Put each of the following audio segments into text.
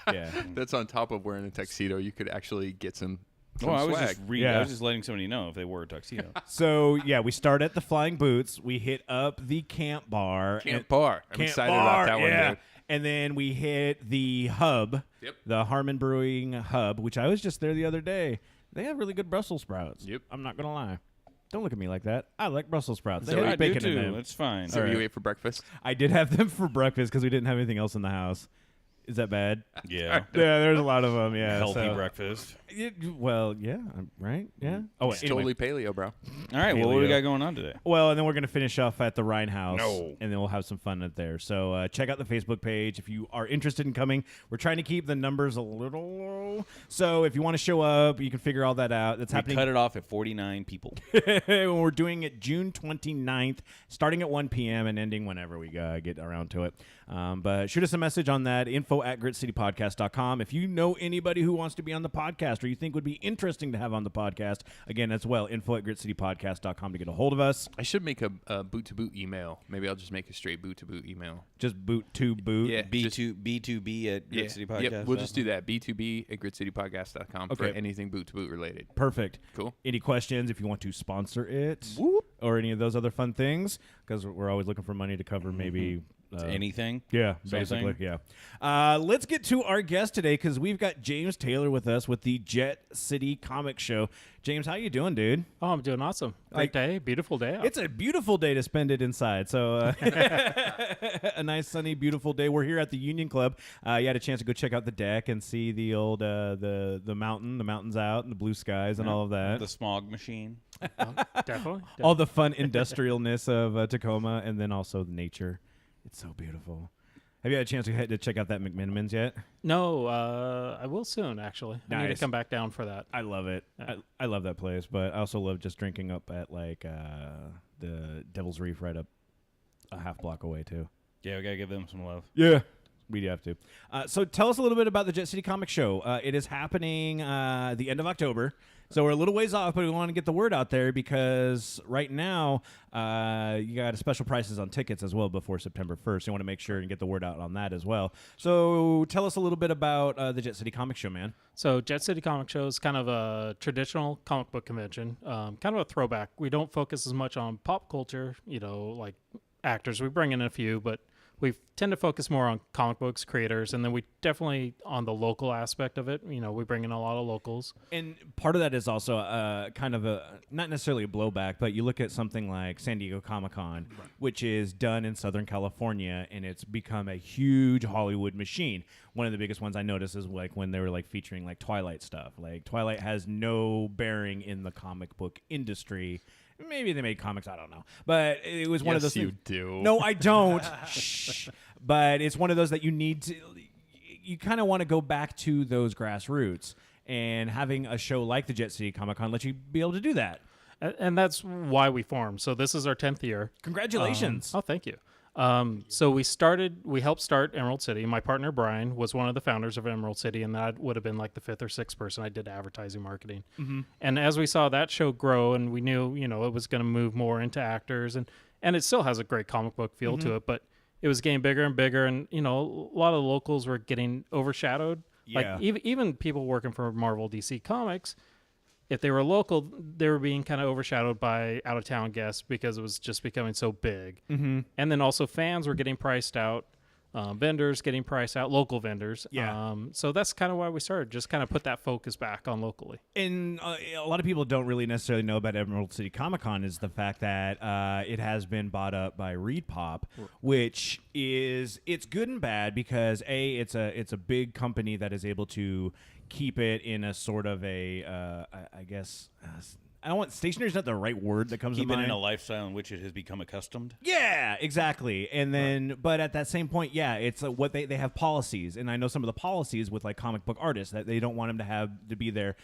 Yeah. That's on top of wearing a tuxedo. You could actually get some I was swag. I was just letting somebody know if they wore a tuxedo. So, yeah, we start at the Flying Boots. We hit up the Camp Bar. Camp Bar. I'm Camp excited Bar, about that one, dude. And then we hit the Hub, the Harmon Brewing Hub, which I was just there the other day. They have really good Brussels sprouts. Yep. I'm not going to lie. Don't look at me like that. I like Brussels sprouts. They I have do bacon in too. them. It's fine. So you ate for breakfast? I did have them for breakfast because we didn't have anything else in the house. Is that bad? Yeah. Yeah, there's a lot of them. Yeah, Healthy so. breakfast. Well, yeah, right? Yeah. Oh, It's anyway. totally paleo, bro. All right. Well, what do we got going on today? Well, and then we're going to finish off at the Rhine House. No. And then we'll have some fun up there. So check out the Facebook page if you are interested in coming. We're trying to keep the numbers a little low. So if you want to show up, you can figure all that out. That's happening. Cut it off at 49 people. We're doing it June 29th, starting at 1 p.m. and ending whenever we get around to it. But shoot us a message on that, info@gritcitypodcast.com. If you know anybody who wants to be on the podcast or you think would be interesting to have on the podcast, again, as well, info@gritcitypodcast.com to get a hold of us. I should make a boot-to-boot email. Maybe I'll just make a straight boot-to-boot email. Just boot to boot. Yeah. B2B at Yeah. Grit City Podcast. Yep, we'll just do that. B2B@gritcitypodcast.com for Okay. anything boot-to-boot related. Perfect. Cool. Any questions if you want to sponsor it Whoop. or any of those other fun things? Because we're always looking for money to cover maybe... anything. Yeah, Something. basically, yeah. Let's get to our guest today because we've got James Taylor with us with the Jet City Comic Show. James, how you doing, dude? Oh, I'm doing awesome. Great day. Beautiful day out. It's a beautiful day to spend it inside. So a nice, sunny, beautiful day. We're here at the Union Club. You had a chance to go check out the deck and see the old the mountains out and the blue skies and all of that. The smog machine. Definitely. All the fun industrialness of Tacoma and then also the nature. It's so beautiful. Have you had a chance to check out that McMinimans yet? No, I will soon, actually. I need to Nice. come back down for that. I love it. I love that place, but I also love just drinking up at like the Devil's Reef right up a half block away too. Yeah, we got to give them some love. Yeah. We do have to. So tell us a little bit about the Jet City Comic Show. It is happening the end of October. So we're a little ways off, but we want to get the word out there because right now you got special prices on tickets as well before September 1st. You want to make sure and get the word out on that as well. So tell us a little bit about the Jet City Comic Show, man. So Jet City Comic Show is kind of a traditional comic book convention, kind of a throwback. We don't focus as much on pop culture, like actors. We bring in a few, but we tend to focus more on comic books, creators, and then we definitely, on the local aspect of it, we bring in a lot of locals. And part of that is also kind of not necessarily a blowback, but you look at something like San Diego Comic-Con, which is done in Southern California, and it's become a huge Hollywood machine. One of the biggest ones I noticed is like when they were like featuring like Twilight stuff. Like Twilight has no bearing in the comic book industry. Maybe they made comics, I don't know. But it was one of those Yes, you things. do. No, I don't. Shh. But it's one of those that you need to, you kind of want to go back to those grassroots. And having a show like the Jet City Comic Con lets you be able to do that. And that's why we formed. So this is our 10th year. Congratulations. Oh, thank you. So we helped start Emerald City. My partner, Brian, was one of the founders of Emerald City, and that would have been like the 5th or 6th person I did advertising marketing. Mm-hmm. And as we saw that show grow and we knew, it was going to move more into actors and it still has a great comic book feel to it, but it was getting bigger and bigger. And, a lot of the locals were getting overshadowed. Yeah. Like even people working for Marvel, DC Comics, if they were local, they were being kind of overshadowed by out-of-town guests because it was just becoming so big. Mm-hmm. And then also fans were getting priced out, vendors getting priced out, local vendors. Yeah. So that's kind of why we started, just kind of put that focus back on locally. And a lot of people don't really necessarily know about Emerald City Comic Con is the fact that it has been bought up by Reed Pop, which it's good and bad because it's a big company that is able to keep it in a sort of a I guess I don't want stationary is not the right word that comes to Keep it mind. in a lifestyle in which it has become accustomed. Yeah, exactly. And then, but at that same point, yeah, it's what they have policies, and I know some of the policies with like comic book artists that they don't want them to be there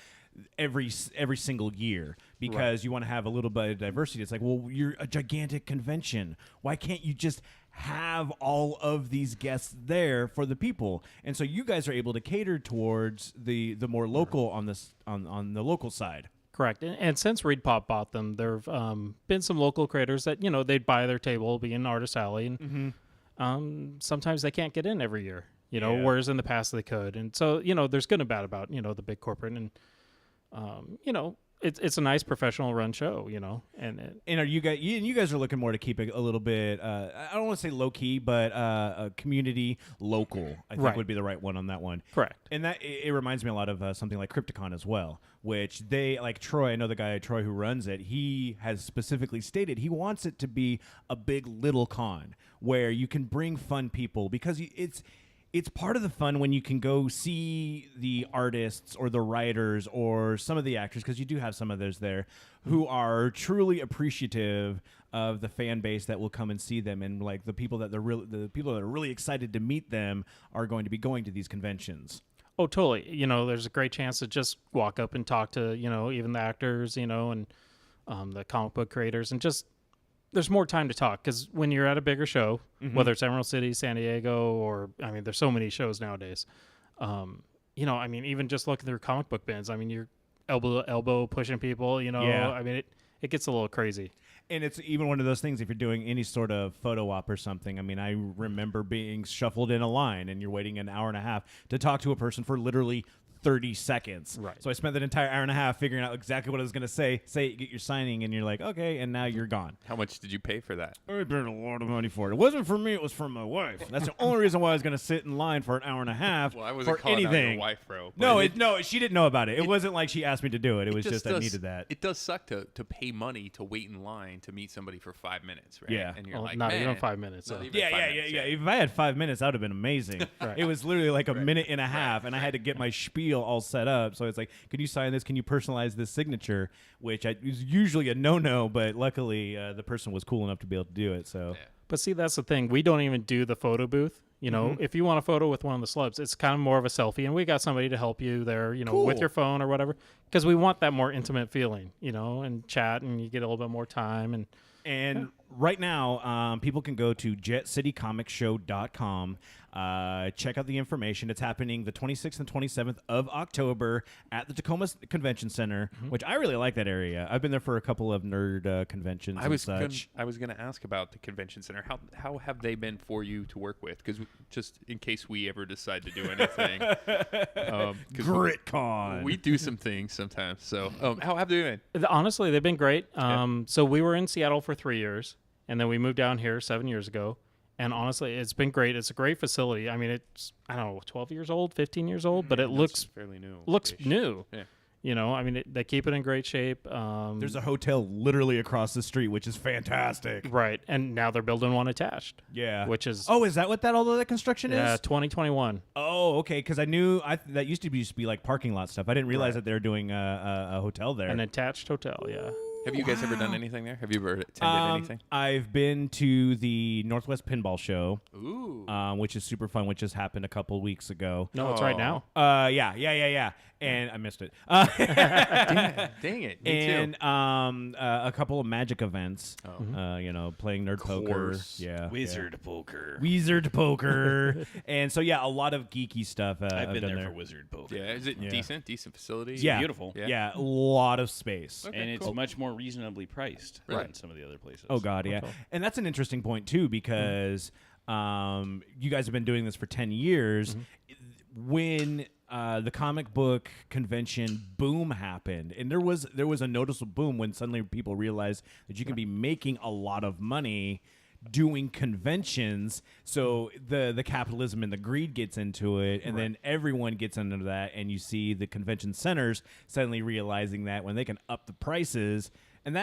every single year because you want to have a little bit of diversity. It's like, well, you're a gigantic convention. Why can't you just have all of these guests there for the people? And so you guys are able to cater towards the more local on this on the local side. Correct. And since Reed Pop bought them, there have been some local creators that, they'd buy their table, be in Artist Alley, and sometimes they can't get in every year. You know, Yeah. whereas in the past they could. And so, you know, there's good and bad about, you know, the big corporate. And, you know, it's a nice professional run show, you know. And And are you guys? You guys are looking more to keep it a little bit. I don't want to say low key, but community local. I think Right. would be the right one on that one. correct. And that it reminds me a lot of something like Crypticon as well, which they like Troy. I know the guy Troy who runs it. He has specifically stated he wants it to be a big little con where you can bring fun people because it's part of the fun when you can go see the artists or the writers or some of the actors, because you do have some of those there who are truly appreciative of the fan base that will come and see them, and like the people that the people that are really excited to meet them are going to be going to these conventions. Oh, totally. You know, there's a great chance to just walk up and talk to, you know, even the actors, you know, and the comic book creators, and just there's more time to talk because when you're at a bigger show, whether it's Emerald City, San Diego, or I mean, there's so many shows nowadays. You know, I mean, even just looking through comic book bins, I mean, you're elbow to elbow pushing people. You know, Yeah. I mean, it gets a little crazy. And it's even one of those things if you're doing any sort of photo op or something. I mean, I remember being shuffled in a line and you're waiting an hour and a half to talk to a person for literally 30 seconds. Right. So I spent that entire hour and a half figuring out exactly what I was going to say, get your signing, and you're like, okay, and now you're gone. How much did you pay for that? I paid a lot of money for it. It wasn't for me, it was for my wife. That's the only reason why I was going to sit in line for an hour and a half Well, I wasn't for calling out anything. your wife, bro. but No, she didn't know about it. It wasn't like she asked me to do it. It was just I does- needed that. It does suck to pay money to wait in line to meet somebody for 5 minutes, right? Yeah. And you're Well, like, not man, even 5 minutes. not So. even 5 minutes, Yeah. If I had 5 minutes, that would have been amazing. Right. It was literally like a minute and a half, and I had to get my spiel all set up. So it's like, can you sign this? Can you personalize this signature? Which is usually a no-no, but luckily the person was cool enough to be able to do it. So Yeah. But see, that's the thing. We don't even do the photo booth. You know, if you want a photo with one of the celebs, it's kind of more of a selfie, and we got somebody to help you there, you know, with Cool. your phone or whatever, because we want that more intimate feeling, you know, and chat, and you get a little bit more time. And right now, people can go to jetcitycomicshow.com. Check out the information. It's happening the 26th and 27th of October at the Tacoma Convention Center, which I really like that area. I've been there for a couple of nerd conventions and such. I was gonna ask about the convention center. How have they been for you to work with? Because just in case we ever decide to do anything, 'cause GritCon. we do some things sometimes. So how have they been? honestly, they've been great. Yeah. So we were in Seattle for 3 years, and then we moved down here 7 years ago. And honestly, it's been great. It's a great facility. I mean, it's, I don't know, 12 years old, 15 years old, but it looks fairly new. new. Yeah. You know, I mean, they keep it in great shape. There's a hotel literally across the street, which is fantastic. Right, and now they're building one attached. Yeah. Which is Oh, is that what all of that construction yeah, is? 2021. Oh, okay. Because I knew that used to be like parking lot stuff. I didn't realize that they were doing a hotel there. An attached hotel, yeah. Have you guys ever done anything there? Have you ever attended anything? I've been to the Northwest Pinball Show, Ooh. which is super fun, which just happened a couple weeks ago. No, it's right now. Yeah. And I missed it. Dang it. Me and too. a couple of Magic events. You know, playing nerd poker. Course. Yeah. Wizard poker. Wizard poker. And so yeah, a lot of geeky stuff. I've been done there for wizard poker. Yeah. Is it Yeah. decent facility? Yeah. Beautiful. Yeah, a lot of space. Okay, And it's cool. much more reasonably priced Right. than some of the other places. Oh God, yeah, and that's an interesting point too because you guys have been doing this for 10 years. When the comic book convention boom happened, and there was a noticeable boom when suddenly people realized that you can be making a lot of money doing conventions. So the capitalism and the greed gets into it, and then everyone gets into that, and you see the convention centers suddenly realizing that when they can up the prices. And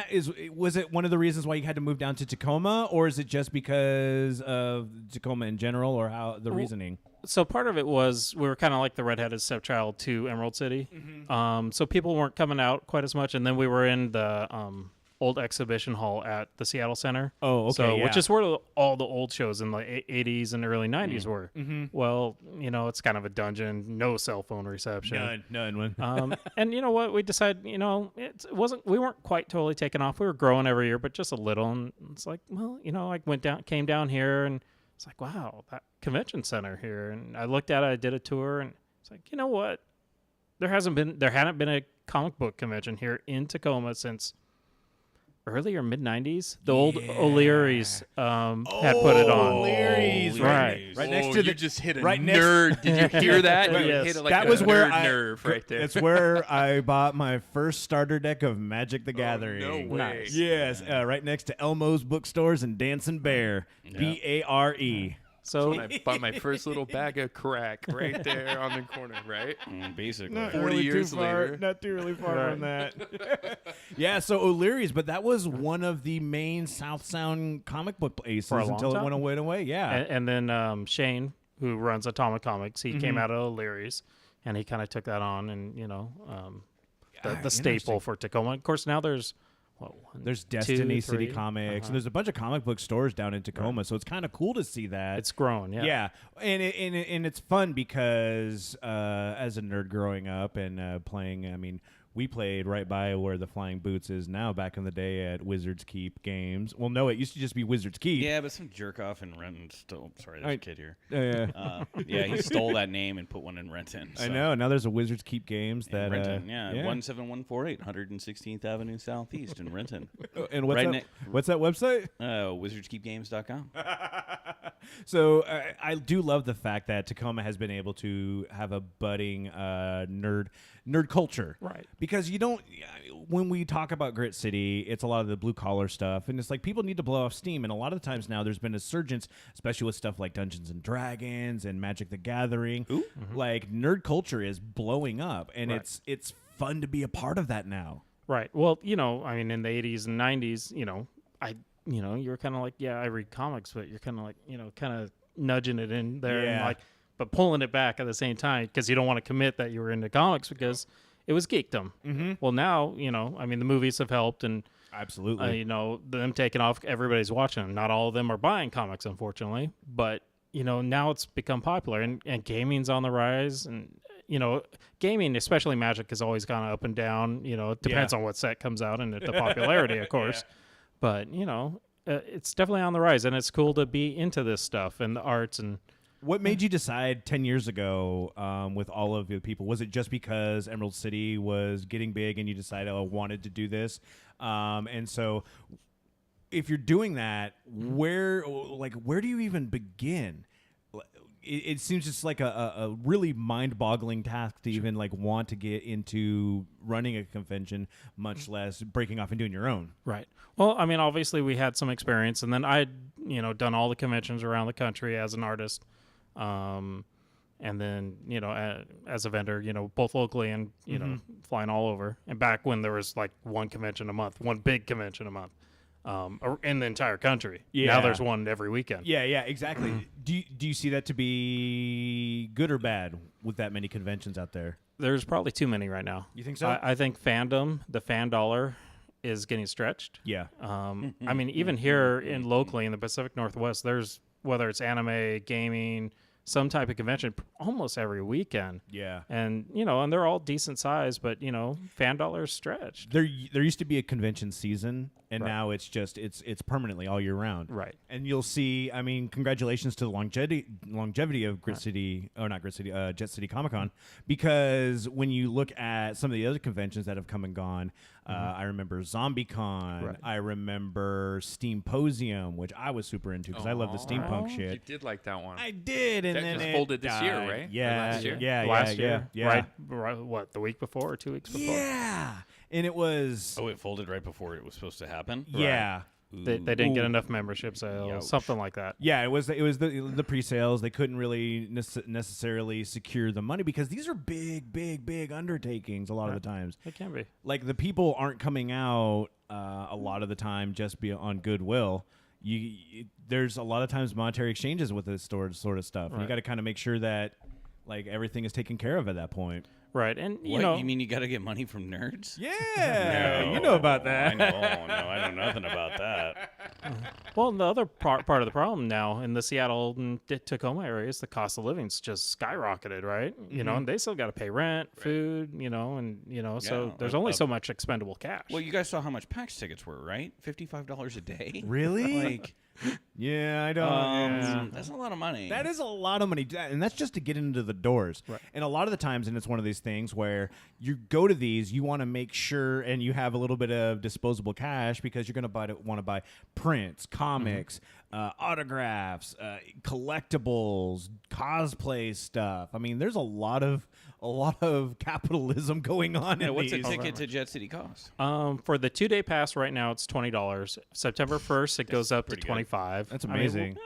was it one of the reasons why you had to move down to Tacoma, or is it just because of Tacoma in general, or how the reasoning? So part of it was we were kind of like the redheaded stepchild to Emerald City. So people weren't coming out quite as much. And then we were in the old exhibition hall at the Seattle Center. Oh, okay, So, yeah. which is where all the old shows in the 80s and early 90s were. Well, you know, it's kind of a dungeon, no cell phone reception. None. And you know what? We decided, you know, we weren't quite totally taken off. We were growing every year, but just a little. And it's like, well, you know, I came down here, and it's like, wow, that convention center here. And I looked at it, I did a tour, and it's like, you know what? There hadn't been a comic book convention here in Tacoma since early or mid 90s. The old O'Leary's had put it on. O'Leary's, Right. Right next to you the just hit a right next- nerd. Did you hear that? You Yes. hit it like that a was where nerd nerve right there. It's where I bought my first starter deck of Magic the Gathering. no way. Nice. Yes, right next to Elmo's bookstores and Dancing Bear. BARE. So When I bought my first little bag of crack right there on the corner, right? Basically. 40 years later. Not too really far Right. from that. Yeah, so O'Leary's, but that was one of the main South Sound comic book places For a long until time? it went away. Yeah. and then Shane, who runs Atomic Comics, he came out of O'Leary's, and he kind of took that on, and the staple interesting. for Tacoma. Of course, now there's There's Destiny, City 3. Comics, and there's a bunch of comic book stores down in Tacoma, so it's kind of cool to see that. It's grown, yeah. Yeah, and it's fun because as a nerd growing up and playing, I mean, we played right by where the Flying Boots is now. Back in the day at Wizards Keep Games. Well, no, it used to just be Wizards Keep. Yeah, but some jerk off in Renton stole. Sorry, there's I- a kid here. Yeah, Yeah, he stole that name and put one in Renton. I so- know. Now there's a Wizards Keep Games In that Renton, 17148, 116th Avenue Southeast in Renton. And what's Right that? What's that website? WizardsKeepGames.com. So I do love the fact that Tacoma has been able to have a budding nerd culture, Right. Because you don't. When we talk about Grit City, it's a lot of the blue collar stuff, and it's like people need to blow off steam. And a lot of the times now, there's been a surgence, especially with stuff like Dungeons and Dragons and Magic the Gathering. Like nerd culture is blowing up, and Right. it's fun to be a part of that now. Right. Well, I mean, in the 80s and 90s, you're kind of like, yeah, I read comics, but you're kind of like, kind of nudging it in there and Yeah. like, but pulling it back at the same time because you don't want to commit that you were into comics because it was geekdom. Mm-hmm. Well, now, I mean, the movies have helped and, Absolutely. them taking off, everybody's watching them. Not all of them are buying comics, unfortunately, but, now it's become popular and gaming's on the rise and, gaming, especially Magic, has always gone up and down. It depends on what set comes out and the popularity, of course. But, it's definitely on the rise, and it's cool to be into this stuff and the arts. And What made you decide 10 years ago with all of the people? Was it just because Emerald City was getting big and you decided, I wanted to do this? And so if you're doing that, where do you even begin? It seems just like a really mind-boggling task to even want to get into running a convention, much less breaking off and doing your own. right. Well, I mean, obviously we had some experience, and then I'd, done all the conventions around the country as an artist. And then, as a vendor, both locally and, flying all over. And back when there was like one big convention a month. In the entire country. Yeah. Now there's one every weekend. Yeah, exactly. Do you see that to be good or bad with that many conventions out there? There's probably too many right now. You think so? I think fandom, the fan dollar, is getting stretched. Yeah. I mean, even here locally in the Pacific Northwest, there's, whether it's anime, gaming, some type of convention almost every weekend. Yeah. And, and they're all decent size, but, fan dollar is stretched. There used to be a convention season, and Right. now it's just it's permanently all year round. Right. And you'll see. I mean, congratulations to the longevity of Jet City Comic Con, because when you look at some of the other conventions that have come and gone, I remember ZombieCon. Right. I remember Steamposium, which I was super into because I love the steampunk You shit. did like that one. I did, and That then just it folded this year, died. right? Or Yeah, last year? Last year. yeah. Right. What, the week before or 2 weeks before? Yeah, and it was Oh, it folded right before it was supposed to happen? yeah. They didn't get Ooh. enough membership sales, something like that. Yeah, it was the pre-sales. They couldn't really necessarily secure the money because these are big undertakings a lot of the times. It can be. Like the people aren't coming out a lot of the time just be on goodwill. There's a lot of times monetary exchanges with this sort of stuff. And you Right. got to kind of make sure that everything is taken care of at that point. Right. And, What, you mean you got to get money from nerds? Yeah, you know about that. I know. No, I know nothing about that. well, the other part of the problem now in the Seattle and Tacoma areas, the cost of living's just skyrocketed, right? And they still got to pay rent, food, so Yeah, there's only so much expendable cash. Well, you guys saw how much PAX tickets were, right? $55 a day. Really? Like, Yeah, I don't. yeah. That's a lot of money. That is a lot of money, and that's just to get into the doors. Right. And a lot of the times, and it's one of these things where you go to these, you want to make sure, and you have a little bit of disposable cash because you're going to want to buy prints, comics, autographs, collectibles, cosplay stuff. I mean, there's a lot of capitalism going on. Yeah, in what's a these. ticket to Jet City cost? For the 2-day pass right now, it's $20. September 1st, it goes up to pretty good. $25. That's I mean, amazing.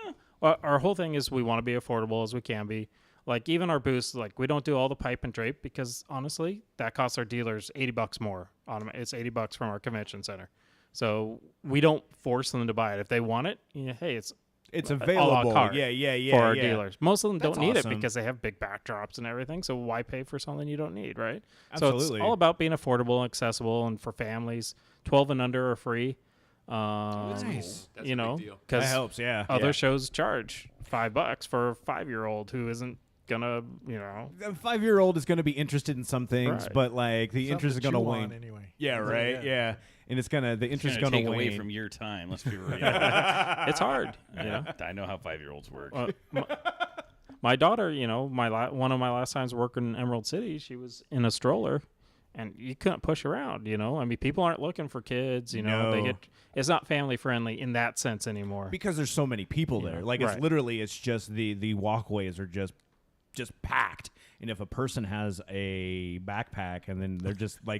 our whole thing is we want to be affordable as we can be. Like even our booths, like we don't do all the pipe and drape because honestly, that costs our dealers $80 more. It's $80 from our convention center, so we don't force them to buy it. If they want it, hey, it's available. carte Yeah. for our dealers. Most of them That's don't need awesome. it because they have big backdrops and everything. So why pay for something you don't need, right? Absolutely. So it's all about being affordable and accessible, and for families, 12 and under are free. Nice. That's You a know, big deal. That because helps. Yeah. other shows charge $5 for a 5-year-old who isn't gonna, A 5-year-old is going to be interested in some things, Right. but like the interest is going to wane. anyway. Yeah, right. Yeah. And the interest is It's going going to to take wane. away from your time. Let's be real. it's hard. I know how 5-year-olds work. My daughter, one of my last times working in Emerald City, she was in a stroller, and you couldn't push around. I mean, people aren't looking for kids. No. It's not family friendly in that sense anymore. Because there's so many people there. Like Right. it's just the walkways are just packed. And if a person has a backpack and then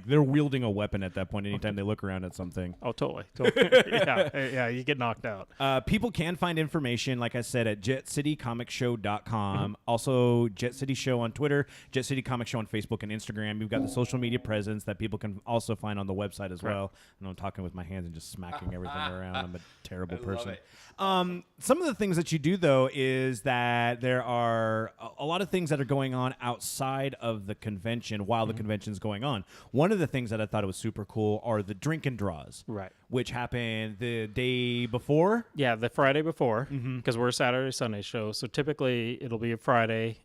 they're wielding a weapon at that point anytime they look around at something. Oh, totally. Yeah, you get knocked out. People can find information, like I said, at jetcitycomicshow.com. Also, Jet City Show on Twitter, Jet City Comic Show on Facebook and Instagram. You've got the social media presence that people can also find on the website as well. And I'm talking with my hands and just smacking everything around. I'm a terrible person. Some of the things that you do, though, is that there are a lot of things that are going on outside of the convention while the convention's going on. One of the things that I thought was super cool are the drink and draws. Right. Which happened the day before. Yeah, the Friday before, because we're a Saturday, Sunday show. So typically it'll be a Friday.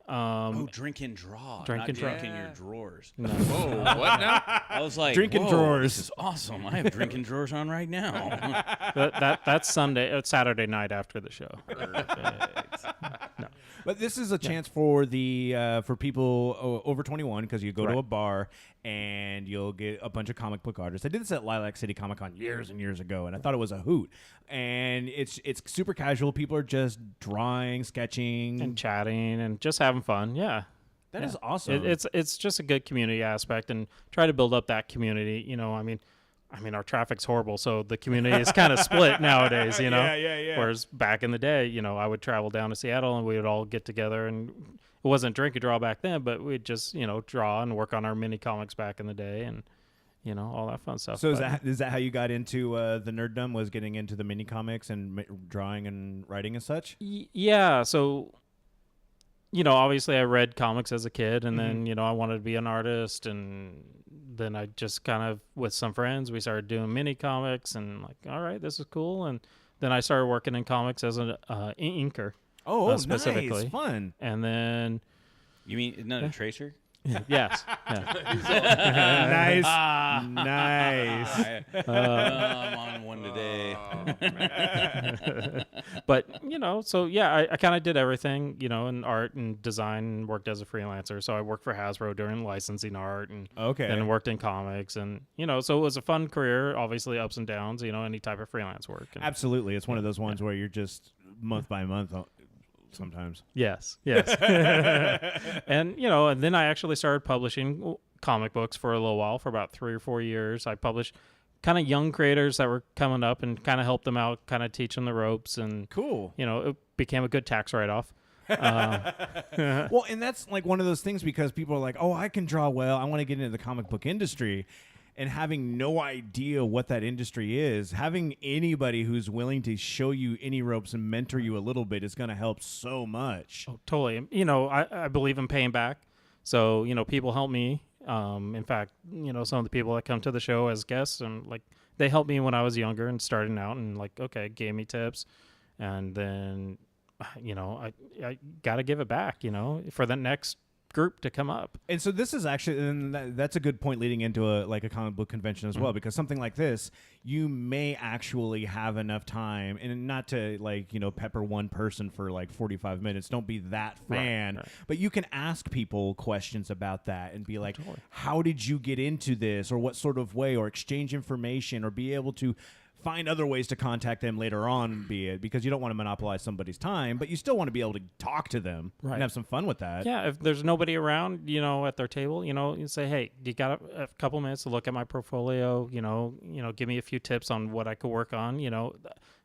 Drink and draw. Drink not and draw. drink in your drawers. Whoa, what now? I was like, Drink and whoa, drawers. This is awesome. I have drinking drawers on right now. That's Saturday night after the show. But this is a chance for the for people over 21 because you go to Right. a bar and you'll get a bunch of comic book artists. I did this at Lilac City Comic Con years and years ago, and I thought it was a hoot. And it's super casual. People are just drawing, sketching. And chatting and just having fun. Yeah. That Yeah. is awesome. It's just a good community aspect, and try to build up that community. I mean, our traffic's horrible, so the community is kind of split nowadays. Yeah. Whereas back in the day, I would travel down to Seattle and we would all get together, and it wasn't drink and draw back then, but we'd just draw and work on our mini comics back in the day, and all that fun stuff. So But- is that how you got into the nerddom? Was getting into the mini comics and drawing and writing and such? Yeah, so obviously I read comics as a kid, and then I wanted to be an artist, and then I just kind of with some friends we started doing mini comics, and like, all right, this is cool, and then I started working in comics as an inker. Oh, specifically. nice, fun. And then You mean not a tracer? yes, yeah. Nice. I'm on one today. But so yeah, I kind of did everything, in art and design, and worked as a freelancer. So I worked for Hasbro doing licensing art, and Okay. then worked in comics, and so it was a fun career. Obviously, ups and downs, any type of freelance work. And Absolutely. It's one of those ones where you're just month by month sometimes. yes. And and then I actually started publishing comic books for a little while, for about 3 or 4 years. I published kind of young creators that were coming up and kind of helped them out, kind of teach them the ropes, and Cool. it became a good tax write-off. Well, and that's like one of those things because people are like, oh, I can draw well. I want to get into the comic book industry. And having no idea what that industry is, having anybody who's willing to show you any ropes and mentor you a little bit is going to help so much. Oh, totally. I believe in paying back. So, people help me. In fact, some of the people that come to the show as guests, and like, they helped me when I was younger and starting out, and like, okay, gave me tips. And then, I got to give it back, for the next group to come up. And so this is actually, and that's a good point leading into a comic book convention as well, because something like this, you may actually have enough time, and not to pepper one person for 45 minutes. Don't be that fan, right. but you can ask people questions about that and be like, how did you get into this, or what sort of way, or exchange information, or be able to find other ways to contact them later on, be it because you don't want to monopolize somebody's time, but you still want to be able to talk to them and have some fun with that. Yeah, if there's nobody around, at their table, you say, hey, you got a couple minutes to look at my portfolio, give me a few tips on what I could work on,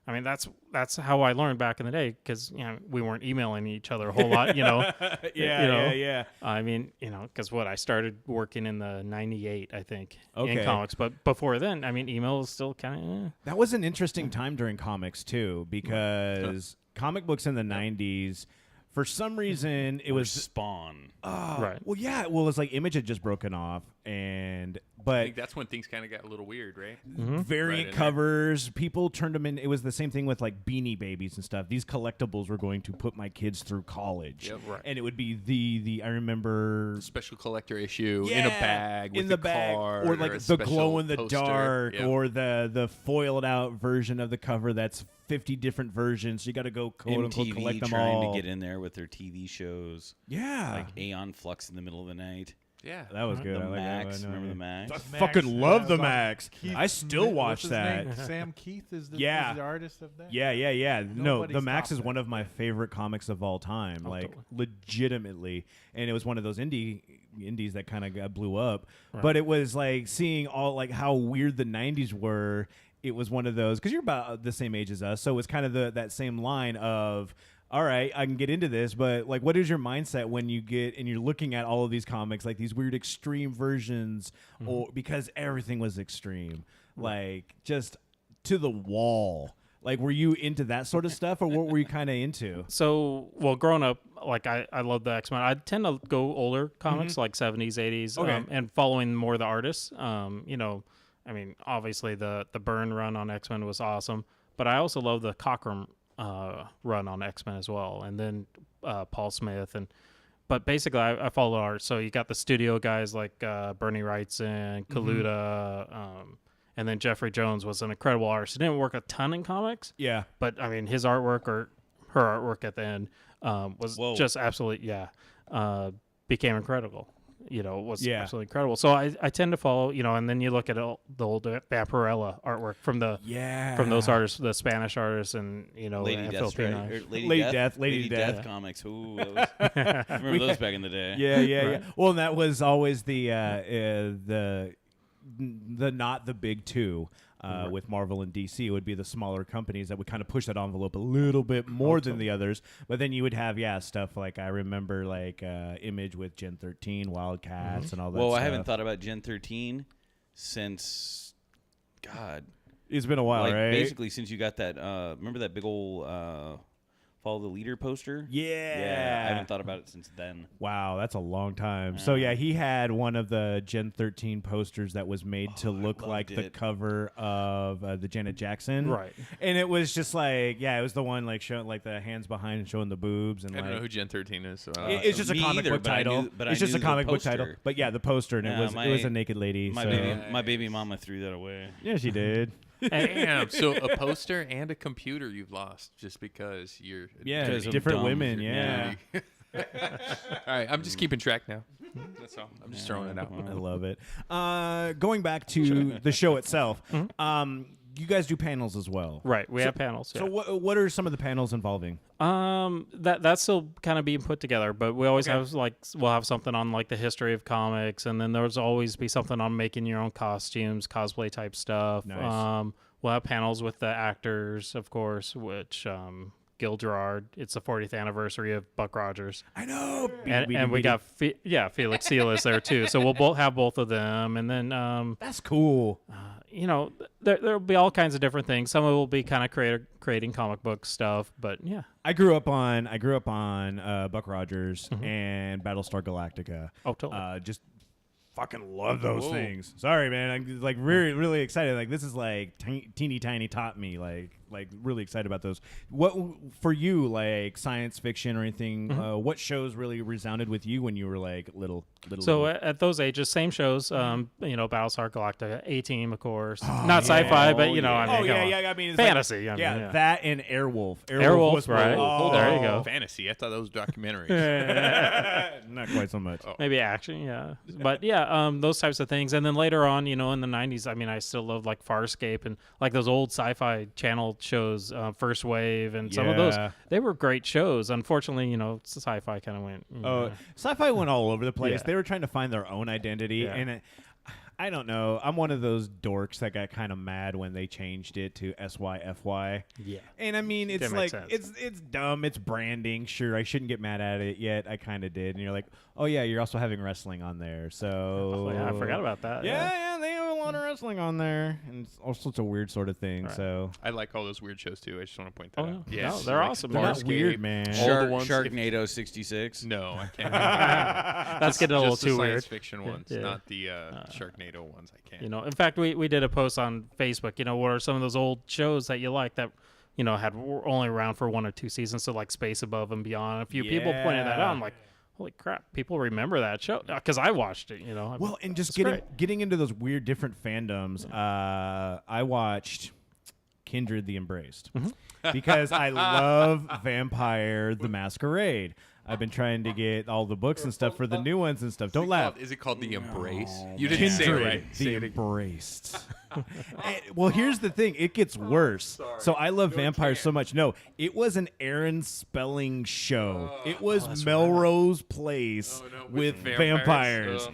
I mean, that's how I learned back in the day, because we weren't emailing each other a whole lot, Yeah. I mean, because I started working in the '98, I think, in Okay. comics, but before then, I mean, email is still kind of. That was an interesting time during comics too, because comic books in the '90s, for some reason, it was Spawn. Right. Well, yeah. Well, it's like Image had just broken off, I but think that's when things kind of got a little weird, right? variant Right in covers, people turned them in. It was the same thing with Beanie Babies and stuff. These collectibles were going to put my kids through college, Yep. Right. and it would be the I remember Special collector issue in a bag with in the bag, card, or a the special glow in the poster. dark, Yep. or the foiled out version of the cover that's 50 different versions. You got to go quote unquote MTV collect them trying all. to get in there with their TV shows, Yeah, like Aeon Flux in the middle of the night. Yeah. that was good. The I like Max, that. remember the Max? I Max, fucking love the it was on Max. Keith I still Smith- watch what's his that. name? Sam Keith is the, Yeah. is the artist of that. Yeah. No, Nobody the Max is stopped one it. of my favorite comics of all time, totally. legitimately. And it was one of those indies that kind of blew up. But it was seeing all how weird the '90s were. It was one of those, because you're about the same age as us, so it's kind of that same line of, all right, I can get into this, but what is your mindset when you get and you're looking at all of these comics, these weird extreme versions, or because everything was extreme, just to the wall. Were you into that sort of stuff, or what were you kind of into? So, growing up, I love the X-Men. I tend to go older comics, like 70s, 80s, Okay. and following more the artists. I mean, obviously the Byrne run on X-Men was awesome, but I also love the Cockrum run on X-Men as well, and then Paul Smith. But basically, I follow art. So you got the studio guys like Bernie Wrightson, Kaluta, and then Jeffrey Jones was an incredible artist. He didn't work a ton in comics, Yeah. but I mean, his artwork or her artwork at the end was Whoa. just absolutely, became incredible. Was Yeah. absolutely incredible. So I tend to follow, and then you look at the old Vampirella artwork from those artists, the Spanish artists, and Lady and Death, Filipino right? artists. Or Lady Death. Death comics. Ooh, that was, I remember those back in the day. Yeah. Well, and that was always the not the big two. With Marvel and DC, it would be the smaller companies that would kind of push that envelope a little bit more than the others. But then you would have stuff I remember Image with Gen 13, Wildcats, and all that. Well, stuff. I haven't thought about Gen 13 since, God, It's been a while, right? basically since you got that. Remember that big old Follow the Leader poster? Yeah. I haven't thought about it since then. Wow, that's a long time. So yeah, he had one of the Gen 13 posters that was made to look like the it. cover of the Janet Jackson. Right. And it was just it was the one showing the hands behind and showing the boobs and I don't know who Gen 13 is. So it's just a me comic either, book but I title. knew- but I it's just knew a the comic book title. poster. But yeah, the poster, and Yeah, it was a naked lady. My so. baby mama threw that away. Yeah, she did. Damn. So a poster and a computer you've lost just because you're Yeah, Because of different dumb- women. Yeah. All right, I'm just keeping track now. That's all. I'm just throwing it out. I love it. Going back to the show itself, you guys do panels as well. Right. We have panels. So Yeah. what are some of the panels involving? That's still kind of being put together, but we always Okay. have we'll have something on the history of comics, and then there's always be something on making your own costumes, cosplay type stuff. Nice. We'll have panels with the actors, of course, which Gil Gerard. It's the 40th anniversary of Buck Rogers, I know. and we got Felix Seal is there too. So we'll have both of them, and then That's cool. there'll be all kinds of different things. Some of it will be kind of creating comic book stuff, but yeah. I grew up on Buck Rogers and Battlestar Galactica. Oh, totally. Just fucking love those Whoa. things. Sorry, man. I'm really really excited. This is teeny tiny top me. like really excited about those. What for you, like science fiction or anything? What shows really resounded with you when you were like little? So at those ages, same shows. Battlestar Galactica, A-Team, of course. Not sci-fi, but I mean, come on. I mean, it's Fantasy. Like, I mean, yeah. that and Airwolf. Airwolf, was right. Hold there on. you go. Fantasy. I thought that was documentaries. Not quite so much. Maybe action, yeah. But yeah, those types of things. And then later on, in the 90s, I mean, I still loved like Farscape and like those old sci-fi channel shows, First Wave and some of those. They were great shows. Unfortunately, sci-fi kind of went. Sci-fi went all over the place. Yeah. They were trying to find their own identity, and I don't know. I'm one of those dorks that got kind of mad when they changed it to SYFY. Yeah. And I mean, it's That like makes sense. it's dumb. It's branding. Sure, I shouldn't get mad at it yet. I kind of did. And you're like, oh yeah, you're also having wrestling on there. So Oh, yeah, I forgot about that. Yeah, they have a lot of wrestling on there, and it's all sorts of weird sort of things. Right. So I like all those weird shows too. I just want to point that Oh, out. yeah. No, Yes, they're like awesome. they're not Farscape, weird, man. all the ones- Sharknado 66. No, I can't. That's getting a little Just the too science weird. fiction ones, Yeah. not the Sharknado ones. I can't. In fact, we did a post on Facebook. What are some of those old shows that you like that were only around for 1 or 2 seasons? So like Space Above and Beyond. A few people pointed that out. I'm like, holy crap, people remember that show because I watched it. Well, and just it's getting into those weird different fandoms. I watched Kindred the Embraced because I love Vampire the Masquerade. I've been trying to get all the books and stuff for the new ones and stuff. Don't laugh. Is it called The Embrace? You didn't say it Kindred right. the Say it again. Embraced. Well, here's the thing. It gets worse. So I love vampires so much. No, it was an Aaron Spelling show. It was Melrose Place with vampires.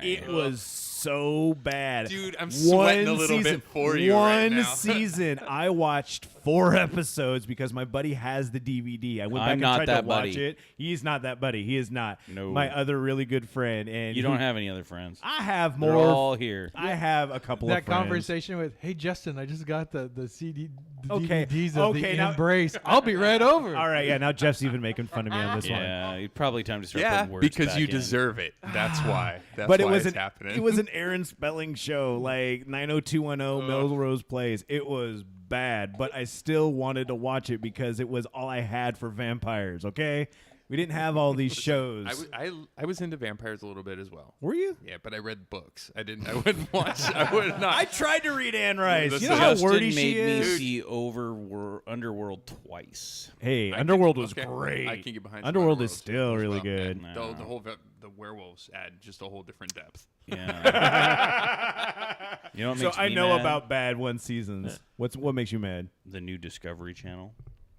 It was so bad. Dude, I'm sweating a little bit for you right now. One season, I watched 4 episodes because my buddy has the DVD. I went back I'm and not tried that to watch buddy. it. He's not that buddy. He is not. No. My other really good friend. And You don't have any other friends. I have They're more. all here. I have a couple That of friends. conversation with, hey Justin, I just got the CD, the Okay, DVDs of okay, the now- Embrace. I'll be right over. All right, yeah. Now Jeff's even making fun of me on this one. Yeah, it's probably time to start Yeah, putting words because back you in. deserve it. That's why. That's But it why was it's an happening. it was an Aaron Spelling show, like 90210 Melrose Place. It was bad, but I still wanted to watch it because it was all I had for vampires. Okay, we didn't have all these shows. I was into vampires a little bit as well. Were you? Yeah, but I read books. I wouldn't watch. I would not. I tried to read Anne Rice. Listen, You know how Justin wordy made she me is. see Underworld twice. Hey, I Underworld can- was okay, great. I can get behind some Underworld is too, still as really well. good. And the whole the werewolves add just a whole different depth. Yeah. You know what So makes I me know mad? about bad one seasons. What makes you mad? The new Discovery Channel.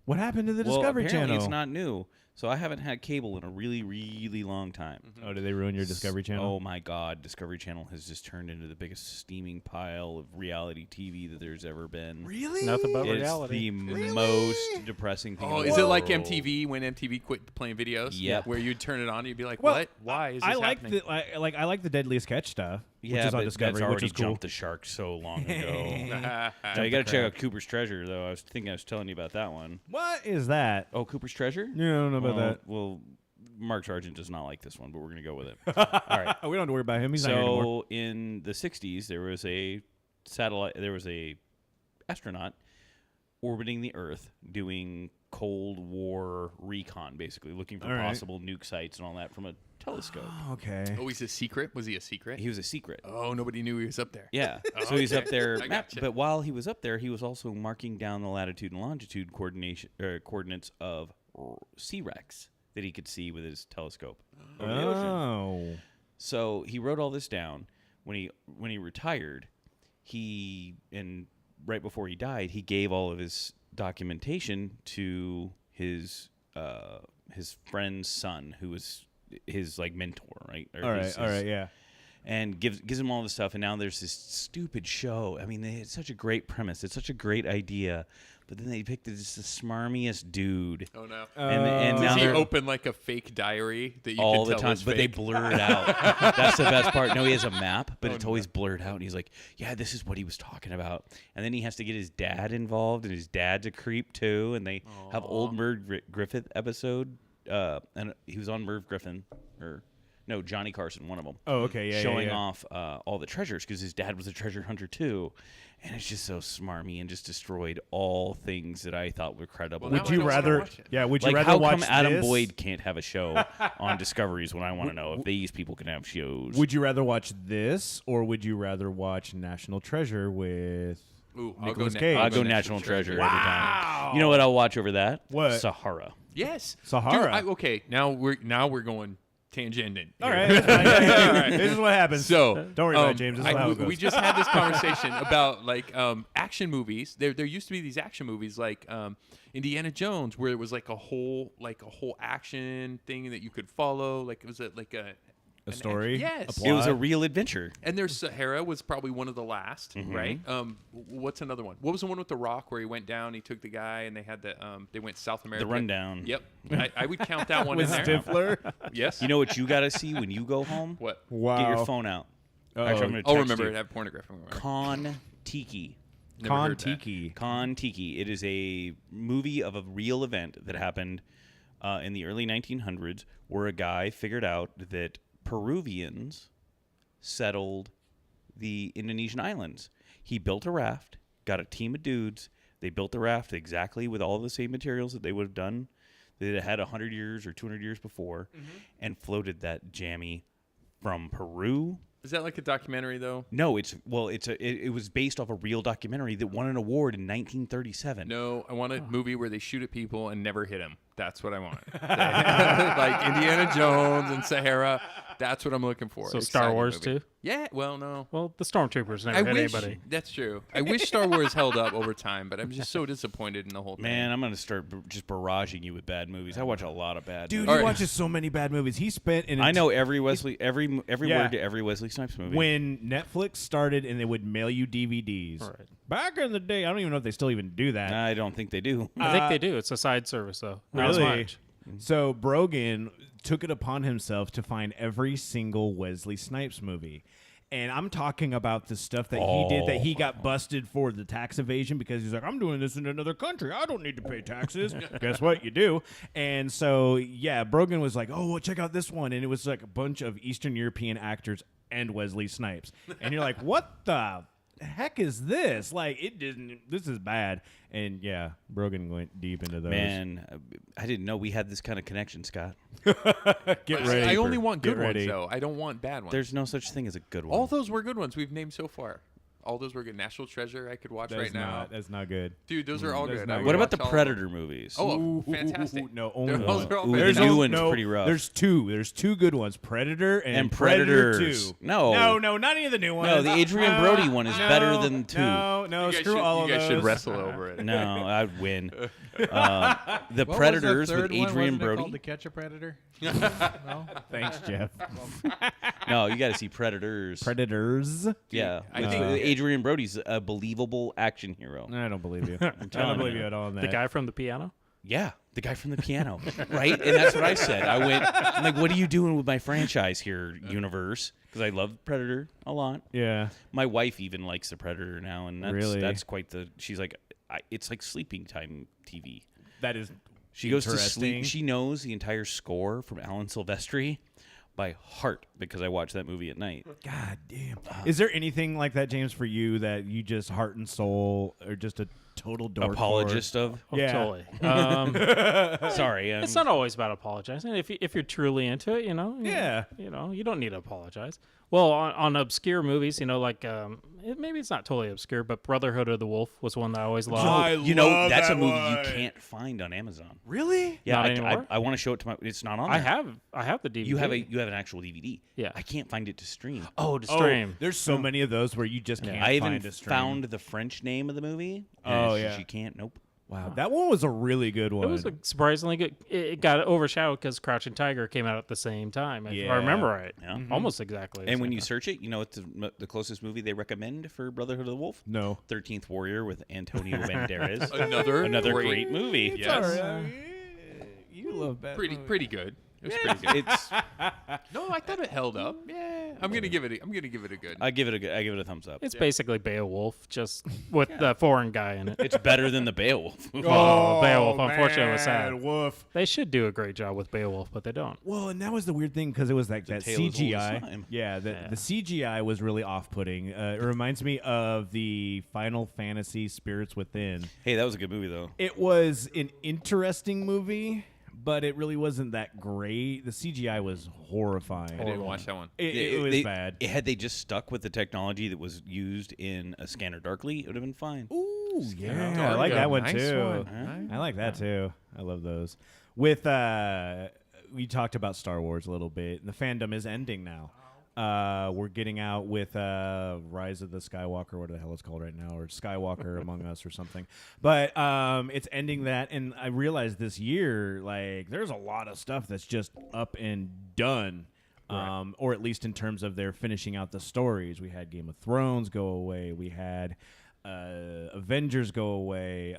What happened to the Well, Discovery apparently Channel? it's not new. So I haven't had cable in a really, really long time. Oh, did they ruin your Discovery Channel? Oh my God, Discovery Channel has just turned into the biggest steaming pile of reality TV that there's ever been. Really? Nothing but It's reality. the most depressing thing. Oh, in the is it like world. MTV when MTV quit playing videos? Yep. Where you'd turn it on, and you'd be like, Well, "What? Why is this I like happening?" I like the Deadliest Catch stuff, Yeah, which is on but Discovery, that's which already is cool. jumped the shark so long ago. Now Now you got to check out Cooper's Treasure, though. I was thinking I was telling you about that one. What is that? Oh, Cooper's Treasure? You don't know about that. Well, Mark Sargent does not like this one, but we're going to go with it. All right. We don't have to worry about him. He's not here anymore. So in the 60s, there was a astronaut orbiting the Earth doing Cold War recon, basically looking for All right. possible nuke sites and all that from a telescope. Okay. Oh, he's a secret? Was he a secret? He was a secret. Oh, nobody knew he was up there. Yeah. Oh, So he's okay. up there. I gotcha. But while he was up there, he was also marking down the latitude and longitude coordinates of sea wrecks that he could see with his telescope over the ocean. Oh. So he wrote all this down. When he retired, right before he died, he gave all of his documentation to his friend's son, who was his like mentor, right? Or All his- right, yeah. and gives him all this stuff. And now there's this stupid show. I mean, it's such a great premise. It's such a great idea. But then they picked just the smarmiest dude. Oh no. And Does now he they're open like a fake diary that you all can the tell time, was but they fake? blur it out. That's the best part. No, he has a map, but it's always blurred out. And he's like, "Yeah, this is what he was talking about." And then he has to get his dad involved, and his dad's a creep too. And they have old Merv Griffith episode, and he was on Merv Griffin, or No, Johnny Carson, one of them. Oh, okay, yeah, showing yeah. off all the treasures because his dad was a treasure hunter too, and it's just so smarmy and just destroyed all things that I thought were credible. Well, now Would I you don't wanna rather? watch it. Yeah, would you Like, rather how watch come Adam this? Boyd can't have a show on Discoveries when I want to know if these people can have shows? Would you rather watch this, or would you rather watch National Treasure with Ooh, Nicolas Cage? I'll go National Treasure every Wow. time. You know what I'll watch over that? What? Sahara. Yes, Sahara. Dude, okay, now we're going tangent. All right, that's fine. Yeah, All right. This is what happens. So don't worry about it, James. This is how it goes. we just had this conversation about like action movies. There used to be these action movies like Indiana Jones, where it was like a whole action thing that you could follow. Like it was A story? Yes. A It was a plot? real adventure. And there's Sahara was probably one of the last, right? What's another one? What was the one with The Rock where he went down, he took the guy, and they had they went South America. The Rundown. Yep. I would count that one with in there. Stifler. Yes. You know what you got to see when you go home? What? Wow. Get your phone out. Uh-oh. Actually, I'm gonna Oh, text remember you. it had pornography. Kon-Tiki. Never heard that. Kon-Tiki. Kon-Tiki. It is a movie of a real event that happened in the early 1900s where a guy figured out that Peruvians settled the Indonesian islands. He built a raft, got a team of dudes. They built the raft exactly with all the same materials that they would have done that it had 100 years or 200 years before, and floated that jammy from Peru. Is that like a documentary though? No, it was based off a real documentary that won an award in 1937. No, I want a movie where they shoot at people and never hit them. That's what I want. Like Indiana Jones and Sahara. That's what I'm looking for. So Exciting Star Wars movie. too? Yeah, well, no. Well, the stormtroopers never I hit wish anybody. that's true. I wish Star Wars held up over time, but I'm just so disappointed in the whole thing. Man, I'm gonna start just barraging you with bad movies. I watch a lot of bad Dude, movies. he right. watches so many bad movies. He spent an I know every Wesley, every Yeah. word to every Wesley Snipes movie. when Netflix started and they would mail you DVDs. Right. Back in the day, I don't even know if they still even do that. I don't think they do. I think they do. It's a side service though. Not as Really? much. So Brogan took it upon himself to find every single Wesley Snipes movie. And I'm talking about the stuff that he did that he got busted for the tax evasion because he's like, I'm doing this in another country. I don't need to pay taxes. Guess what? You do. And so, yeah, Brogan was like, oh, well, check out this one. And it was like a bunch of Eastern European actors and Wesley Snipes. And you're like, what the heck is this? Like, this is bad. And yeah, Brogan went deep into those. Man, I didn't know we had this kind of connection, Scott. Get ready. I only want Get good ones ready. though. I don't want bad ones. There's no such thing as a good one. All those were good ones we've named so far. All those were good. National Treasure I could watch That's right now. That's not good. Dude, those are all That's good. not I good. would what about watch the all of Predator them. movies? Oh, fantastic. No, only Those one. are all Ooh, the fantastic. new one's pretty rough. There's two. There's two good ones: Predator and Predators. Predator 2. No. no, not any of the new ones. No, the Adrian Brody one is better than two. No, You guys screw should, all you of guys those. should wrestle over it. No, I'd win. The What Predators was the with third one? Adrian Wasn't it called Brody. To Catch a Predator? No? Thanks, Jeff. No, you got to see Predators. Predators. Yeah, I with think- Adrian Brody's a believable action hero. I don't believe you. I don't telling believe you. you at all on that. The guy from the piano? Yeah, the guy from the piano, right? And that's what I said. I'm like, what are you doing with my franchise here, universe? Because I love Predator a lot. Yeah. My wife even likes the Predator now, and Really? that's quite the. She's like, it's like sleeping time TV. That is. She goes to interesting. sleep. She knows the entire score from Alan Silvestri by heart because I watch that movie at night. God damn. Is there anything like that, James, for you that you just heart and soul are just a total dork Apologist of. Oh, Yeah. totally. Sorry, It's not always about apologizing. If you're truly into it, Yeah. you don't need to apologize. Well, on obscure movies, like maybe it's not totally obscure, but Brotherhood of the Wolf was one that I always loved. You know, that's a movie you can't find on Amazon. Really? Yeah, Not I anymore? want to show it to my. It's not on. I There. have the DVD. You have an actual DVD. Yeah. I can't find it to stream. oh to Oh, stream. there's so many of those where you just can't I find even a stream. found the French name of the movie. and Oh, it's just yeah. you can't. Nope. Wow, that one was a really good one. It was surprisingly good. It got overshadowed because Crouching Tiger came out at the same time, if I remember right. Yeah. Almost exactly. the And same when you time. search it, you know what the closest movie they recommend for Brotherhood of the Wolf? No. 13th Warrior with Antonio Banderas. Another great movie. Yes. You love bad movies. Pretty good. It was pretty good. It's No, I thought it held up. Yeah, I'm gonna give it a good. I give it a thumbs up. It's basically Beowulf, just with the foreign guy in it. It's better than the Beowulf movie. Oh, Beowulf, unfortunately, was sad. Woof. They should do a great job with Beowulf, but they don't. Well, and that was the weird thing because it was like that tale as old as CGI. time. Yeah, the CGI was really off-putting. It reminds me of the Final Fantasy Spirits Within. Hey, that was a good movie though. It was an interesting movie, but it really wasn't that great. The CGI was horrifying. I didn't watch that one. It was bad. Had they just stuck with the technology that was used in A Scanner Darkly, it would have been fine. Ooh, yeah, Dark. I like that one Nice too. one. I like that too. I love those. With we talked about Star Wars a little bit. The fandom is ending now. We're getting out with Rise of the Skywalker, what the hell it's called right now, or Skywalker Among Us or something. But it's ending that, and I realized this year, like, there's a lot of stuff that's just up and done. Or at least in terms of their finishing out the stories. We had Game of Thrones go away. We had Avengers go away.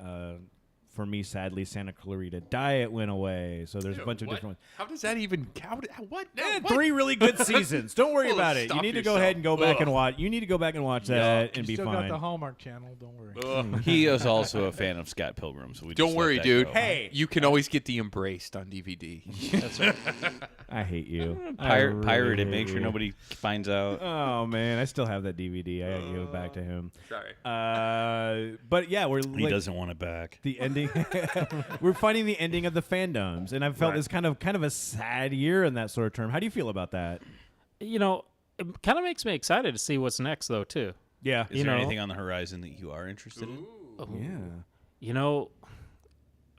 For me, sadly, Santa Clarita Diet went away. So there's a bunch of What? different ones. How does that even count? What? No, They had what? 3 really good seasons. Don't worry Oh, about it. You stop need to go yourself. ahead and go back Ugh. and watch. You need to go back and watch that Yuck. and You be still got the fine. Hallmark Channel. Don't worry. Ugh. He is also a fan of Scott Pilgrim, so we Don't just worry, let that dude. go. Hey. You can always get the Embraced on DVD. I hate you. I Pirate it. really Make hate sure you. nobody finds out. Oh man, I still have that DVD. I gotta give it back to him. Sorry. But yeah, we're He like, doesn't want it back. the ending. We're finding the ending of the fandoms, and I've felt Right. this kind of a sad year in that sort of term. How do you feel about that? You know, it kind of makes me excited to see what's next, though, too. Yeah, Is You there know- anything on the horizon that you are interested in? yeah. You know,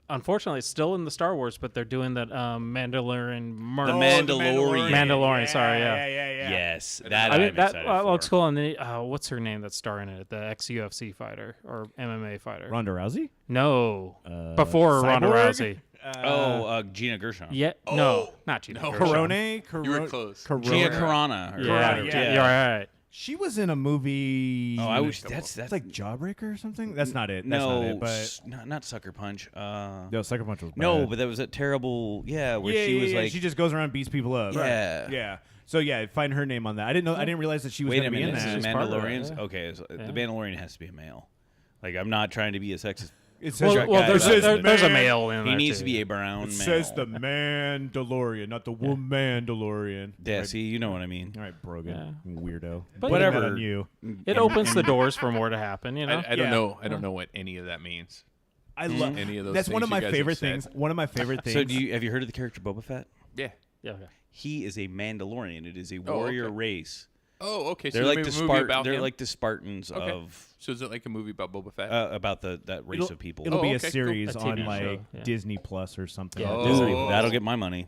unfortunately, it's still in the Star Wars, but they're doing that Mandalorian merch. The Mandalorian. Mandalorian, sorry, yeah. Yes, that I mean, I'm that excited for. looks cool. And then, what's her name that's starring in it? The ex-UFC fighter or MMA fighter? Ronda Rousey. No, before Ronda Cyborg? Rousey. Gina Gershon. Yeah, no, not Gina. Gershon. Corone. You were close. Gina Carano. or Yeah, whatever. yeah. you're right. She was in a movie. Oh, I wish that's It's like Jawbreaker or something. That's not it. That's no, not it. But not Sucker Punch. no, Sucker Punch was bad. No, but that was that terrible. Yeah, where she was like. she just goes around and beats people up. Yeah. yeah. So yeah, find her name on that. I didn't know. I didn't realize that she was Wait going a to be in minute, that. this is part of it, Mandalorians. yeah. Okay, so Yeah. the Mandalorian has to be a male. Like I'm not trying to be a sexist. It says, Well, Well, there's, Guys, there's a man. male in He there needs too. to be a brown it male. says the Mandalorian, not the Womandalorian. Yeah, Right. see, you know what I mean. All right, Brogan, Yeah. weirdo. But- Blame that Whatever. on you. It opens the doors for more to happen, you know? I don't Yeah. know. I don't know what any of that means. I love Any of those That's one things of my you guys have favorite said. things. One of my favorite things. So have you heard of the character Boba Fett? Yeah. Yeah, okay. He is a Mandalorian. It is a Oh, warrior okay. race. Oh, okay. So They're like made the a movie about They're him? like the Spartans Okay. of So is it like a movie about Boba Fett? about that race of people. It'll Oh, be okay, a cool. series A on TV like show, yeah. Disney Plus or something. Yeah, Oh. Disney. That'll get my money.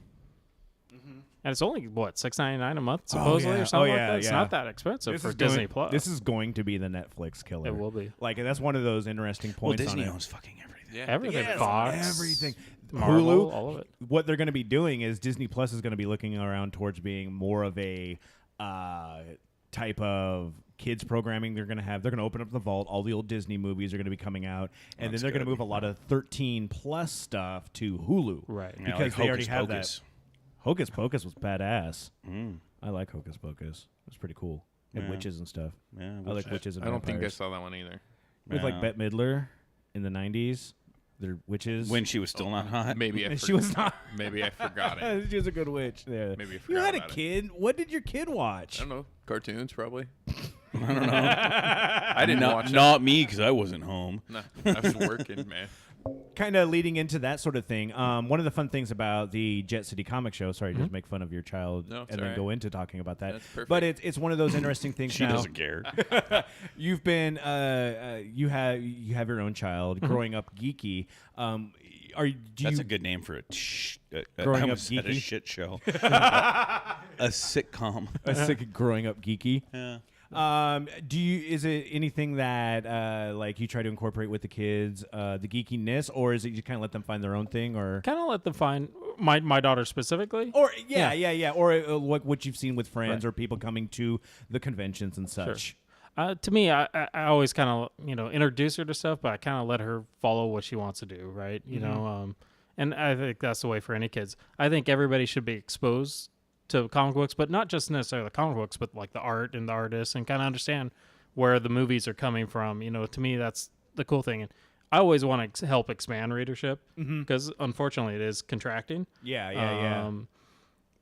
And it's only, what, $6.99 a month, supposedly, yeah. or something Oh, like yeah, that? It's yeah. not that expensive This for is Disney going, Plus. This is going to be the Netflix killer. It will be. Like that's one of those interesting Well, points. Disney on it. owns fucking everything. yeah. Everything. Yes, Fox. everything. Marvel, Hulu, all of it. what they're going to be doing is Disney Plus is going to be looking around towards being more of a type of kids programming. They're going to open up the vault. All the old Disney movies are going to be coming out, and then That's they're going to good. move a lot of 13 plus stuff to Hulu. Right. Yeah, Because like they already Hocus have Pocus. that. Hocus Pocus was badass. Mm. I like Hocus Pocus. It was pretty cool. And Yeah. witches and stuff. Yeah, I like witches and I don't think I vampires. saw that one either. With like Yeah. Bette Midler in the 90s. They're witches. when she was still not hot. Maybe I And forgot. she was not. Maybe I forgot it. She was a good witch. Yeah. Maybe I You forgot had a about it. kid. What did your kid watch? I don't know. Cartoons, probably. I don't know. I didn't watch it. Not me because I wasn't home. No, I was working, man. Kind of leading into that sort of thing. One of the fun things about the Jet City Comic Show. Sorry, just make fun of your child No, it's and then all go right. into talking about that. That's perfect. But it's one of those interesting things. She now. doesn't care. You've been you have your own child growing up geeky. That's a good name for it. Growing I up almost said a geeky? shit show. A sitcom. a sick growing up geeky. Yeah. Is it anything that like you try to incorporate with the kids, the geekiness, or is it you kind of let them find their own thing, or Kind of let them find my daughter specifically. or yeah, or what you've seen with friends Right. or people coming to the conventions and such. To me, I always kind of introduce her to stuff, but I kind of let her follow what she wants to do, right? You know, and I think that's the way for any kids. I think everybody should be exposed to comic books, but not just necessarily the comic books, but like the art and the artists, and kind of understand where the movies are coming from. To me, that's the cool thing. And I always want to help expand readership because unfortunately it is contracting. Yeah.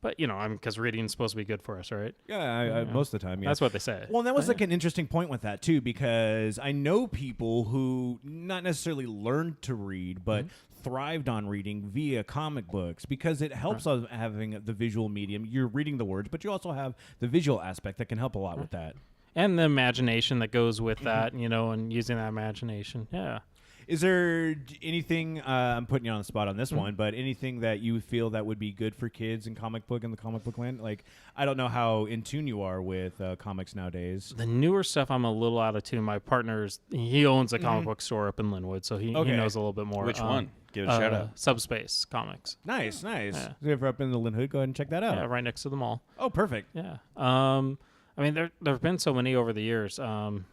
But because reading is supposed to be good for us, right? Yeah, most of the time, yeah. That's what they say. Well, and that was like an interesting point with that too, because I know people who not necessarily learned to read, but thrived on reading via comic books because it helps us having the visual medium. You're reading the words, but you also have the visual aspect that can help a lot with that. And the imagination that goes with that, and using that imagination. Yeah. Is there anything, I'm putting you on the spot on this one, but anything that you feel that would be good for kids in the comic book land? Like, I don't know how in tune you are with comics nowadays. The newer stuff, I'm a little out of tune. My partner's, he owns a comic book store up in Linwood, so he knows a little bit more. Which one? Give it a shout out. Subspace Comics. Nice. Yeah. So if you're up in the Linwood, go ahead and check that out. Yeah, right next to the mall. Oh, perfect. Yeah. I mean, there have been so many over the years. I'm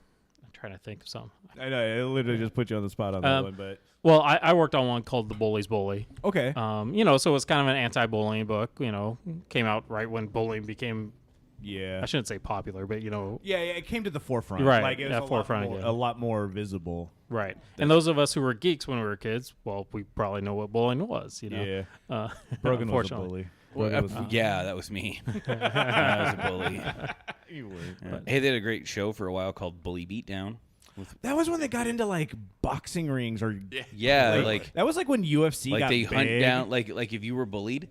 trying to think of some. I know, I literally just put you on the spot on that one, but... Well, I worked on one called The Bully's Bully. Okay. So it's kind of an anti-bullying book, came out right when bullying became, Yeah. I shouldn't say popular, but, Yeah, it came to the forefront. Right, Like, it was forefront a lot more visible. Right. And those of us who were geeks when we were kids, well, we probably know what bullying was, Yeah. Brogan was a bully. Yeah, that was me. I was a bully. You were. Hey, they had a great show for a while called Bully Beatdown. That was when they got into, like, boxing rings or... Yeah, like that was, like, when UFC got they big. hunt down, like if you were bullied,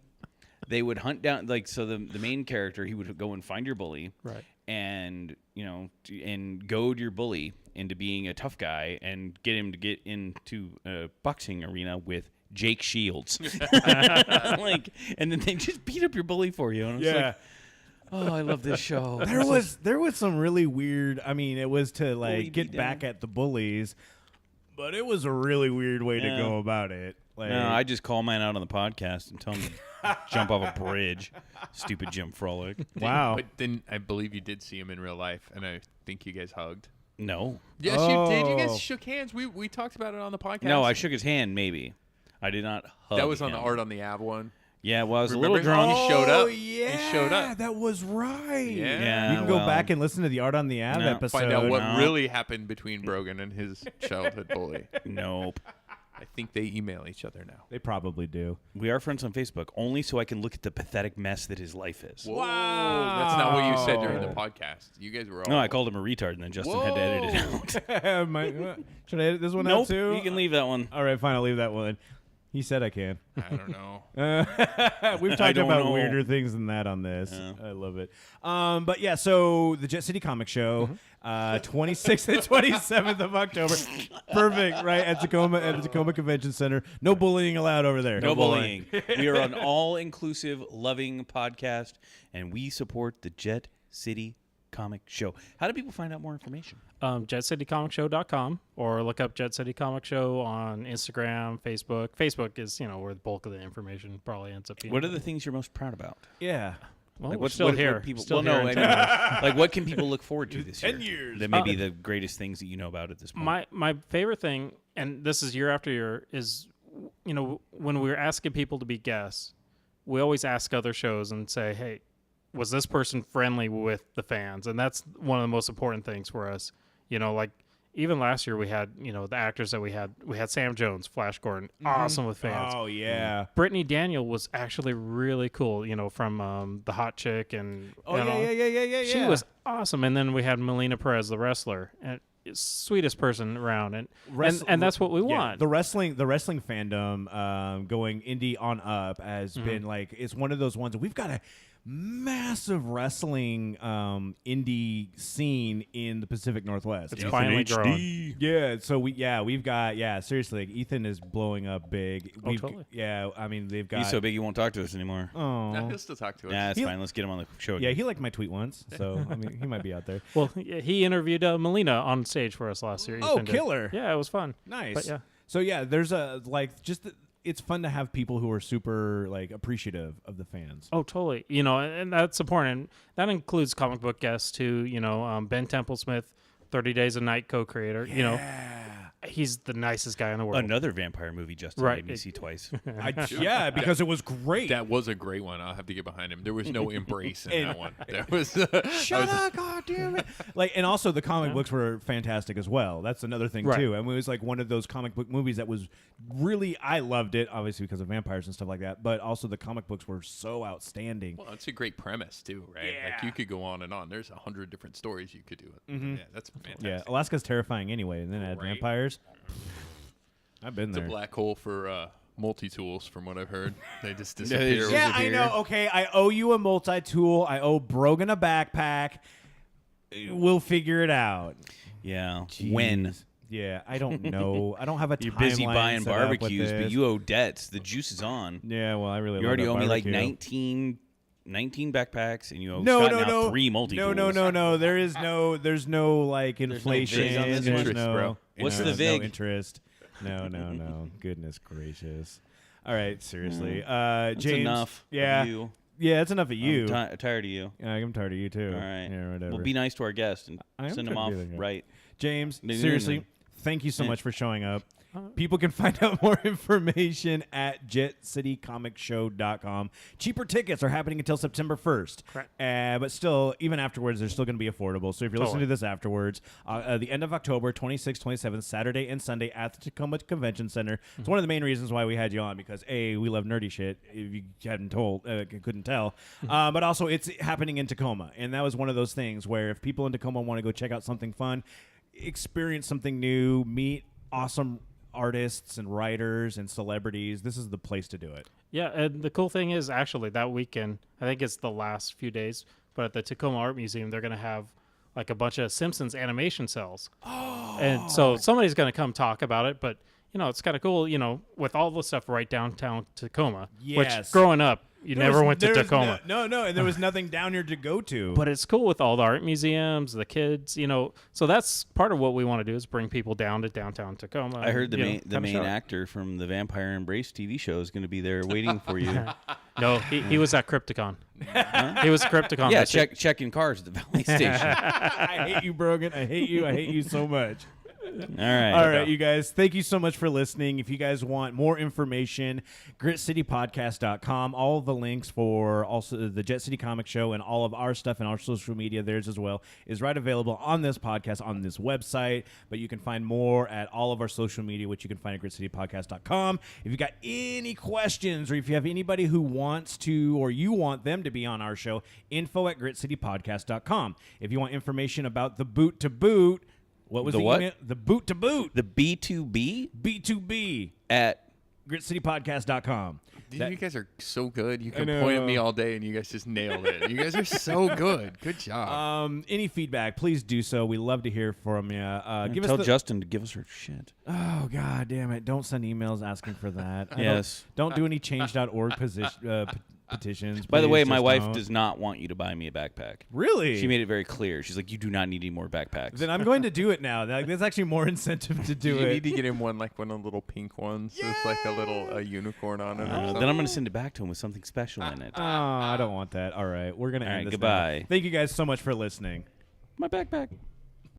they would hunt down, like, so the main character, he would go and find your bully. Right. And, and goad your bully into being a tough guy and get him to get into a boxing arena with Jake Shields. And then they just beat up your bully for you. And Yeah. Oh, I love this show. There was some really weird... I mean, it was to, like, Bully get beatdown. back at the bullies, but it was a really weird way to go about it. Like, No, I just call mine out on the podcast and tell him to jump off a bridge. Stupid Jim Frolic. Wow. But then I believe you did see him in real life, and I think you guys hugged. No. Yes, you did. You Oh. guys shook hands. We talked about it on the podcast. No, I shook his hand, maybe. I did not hug That was on him. the Art on the Ave one. Yeah, well, I was Remember? a little drunk. He showed up. Oh, yeah. He showed up. That was right. Yeah. You can go well, back and listen to the Art on the Ave No. episode. Find out what No. really happened between Brogan and his childhood bully. Nope. I think they email each other now. They probably do. We are friends on Facebook, only so I can look at the pathetic mess that his life is. Whoa. That's not what you said during the podcast. You guys were all... No, I called him a retard, and then Justin had to edit it out. Should I edit this one Nope, out too? you can leave that one. All right, fine. I'll leave that one. He said I can. I don't know. We've I talked don't about know. weirder things than that on this. Yeah. I love it. But yeah, so the Jet City Comic Show, 26th and 27th of October. Perfect, right? At the Tacoma Convention Center. No bullying allowed over there. No bullying. We are an all-inclusive, loving podcast, and we support the Jet City Comic Show. How do people find out more information? JetCityComicShow.com, or look up Jet City Comic Show on Instagram, Facebook. Facebook is, where the bulk of the information probably ends up being. What are the things you're most proud about? Yeah. Well, Like we're still here. What people, Still well, here no, in I 10 mean, years. like what can people look forward to this year? 10 years. That may be the greatest things that you know about at this point. My favorite thing, and this is year after year, is when we're asking people to be guests, we always ask other shows and say, hey, was this person friendly with the fans? And that's one of the most important things for us. Like even last year we had, the actors that we had Sam Jones, Flash Gordon, awesome with fans. Oh, yeah. Brittany Daniel was actually really cool, from The Hot Chick and Oh, yeah. she was awesome. And then we had Melina Perez, the wrestler, and sweetest person around, and that's what we want. The wrestling fandom going indie on up has been like, it's one of those ones that we've got a massive wrestling indie scene in the Pacific Northwest. It's finally growing. Yeah, so we've got seriously, like, Ethan is blowing up big. Oh, totally. Yeah, I mean they've got. He's so big he won't talk to us anymore. Oh, No, he'll still talk to us. Nah, it's fine. Let's get him on the show yeah, again. he liked my tweet once, so I mean he might be out there. Well, he interviewed Melina on stage for us last year. Oh, Ethan did. killer. Yeah, it was fun. Nice. But yeah. So yeah, there's it's fun to have people who are super like appreciative of the fans. Oh, totally. And that's important. That includes comic book guests too. Ben Templesmith 30 Days a Night co-creator. You know, he's the nicest guy in the world. Another vampire movie Justin Right. made me see twice. Yeah, because it was great. That was a great one. I'll have to get behind him. There was no embrace in that one. There was. Shut up, God damn it! Like, and also the comic books were fantastic as well. That's another thing Right. too. I mean, it was like one of those comic book movies that was really, I loved it, obviously because of vampires and stuff like that. But also the comic books were so outstanding. Well, it's a great premise too, right? Like you could go on and on. There's 100 different stories you could do. Yeah, that's fantastic. Yeah, Alaska's terrifying anyway, and then add Right. vampires. I've been It's there. a black hole for multi-tools, from what I've heard. They just they disappear. just- Yeah, I disappear. know. Okay, I owe you a multi-tool. I owe Brogan a backpack. We'll figure it out. Yeah. Jeez. When? Yeah, I don't know. I don't have a You're busy timeline buying set up with barbecues, but this. you owe debts. The juice is on. Yeah, well, I really You already love owe that me like barbecue. 19 backpacks, and you owe No, Scott no, now no. 3 multi-tools. No. There's no like inflation. VIG on this There's one? no, Bro. What's no, the VIG? No interest. No. Goodness gracious. All right, seriously. That's James. enough. of Yeah. you. Yeah, it's enough of you. I'm tired of you. Yeah, I'm tired of you too. All right. Yeah, whatever. Well, be nice to our guests and I am send them trying off to be there. right. James, No. seriously, thank you so Yeah. much for showing up. People can find out more information at jetcitycomicshow.com. Cheaper tickets are happening until September 1st. Correct. But still, even afterwards, they're still going to be affordable. So if you're listening Totally. to this afterwards, the end of October, 26th, 27th, Saturday and Sunday at the Tacoma Convention Center. It's one of the main reasons why we had you on, because A, we love nerdy shit, if you couldn't tell. But also, it's happening in Tacoma. And that was one of those things where if people in Tacoma want to go check out something fun, experience something new, meet awesome artists and writers and celebrities, this is the place to do it. Yeah, and the cool thing is actually that weekend, I think it's the last few days, but at the Tacoma Art Museum, they're going to have like a bunch of Simpsons animation cells. Oh. And so somebody's going to come talk about it, but you know, it's kind of cool, you know, with all the stuff right downtown Tacoma, Yes. which growing up, you never went to There was Tacoma. No, and there was nothing down here to go to. But it's cool with all the art museums, the kids, you know. So that's part of what we want to do is bring people down to downtown Tacoma. I heard the and, you main know, come show it. actor from the Vampire Embrace TV show is going to be there waiting for you. No, he was at Crypticon. He was Crypticon. Yeah, this year. checking cars at the valet station. I hate you, Brogan. I hate you so much. All All right, you guys. Thank you so much for listening. If you guys want more information, gritcitypodcast.com. All of the links for also the Jet City Comic Show and all of our stuff and our social media, theirs as well, is right available on this podcast, on this website. But you can find more at all of our social media, which you can find at gritcitypodcast.com. If you got any questions or if you have anybody who wants to or you want them to be on our show, info at gritcitypodcast.com. If you want information about the boot to boot, what was The the what? email? The boot to boot. The B2B B2B. at gritcitypodcast.com. Dude, you guys are so good. You I can point at know. me all day, and you guys just nailed it. You guys are so good. Good job. Any feedback, please do so. We love to hear from you. Give tell us the, Justin to give us her shit. Oh, God damn it. Don't send emails asking for that. Yes. Don't do any change.org petitions. By the please, way, my just wife don't. does not want you to buy me a backpack. Really? She made it very clear. She's like, you do not need any more backpacks. Then I'm going to do it now. There's actually more incentive to do you it. need to get him one like one of the little pink ones. There's like a little unicorn on it. Or something. Then I'm going to send it back to him with something special in it. Oh, I don't want that. All right. We're going to All end right, this now. goodbye. Thank you guys so much for listening. My backpack.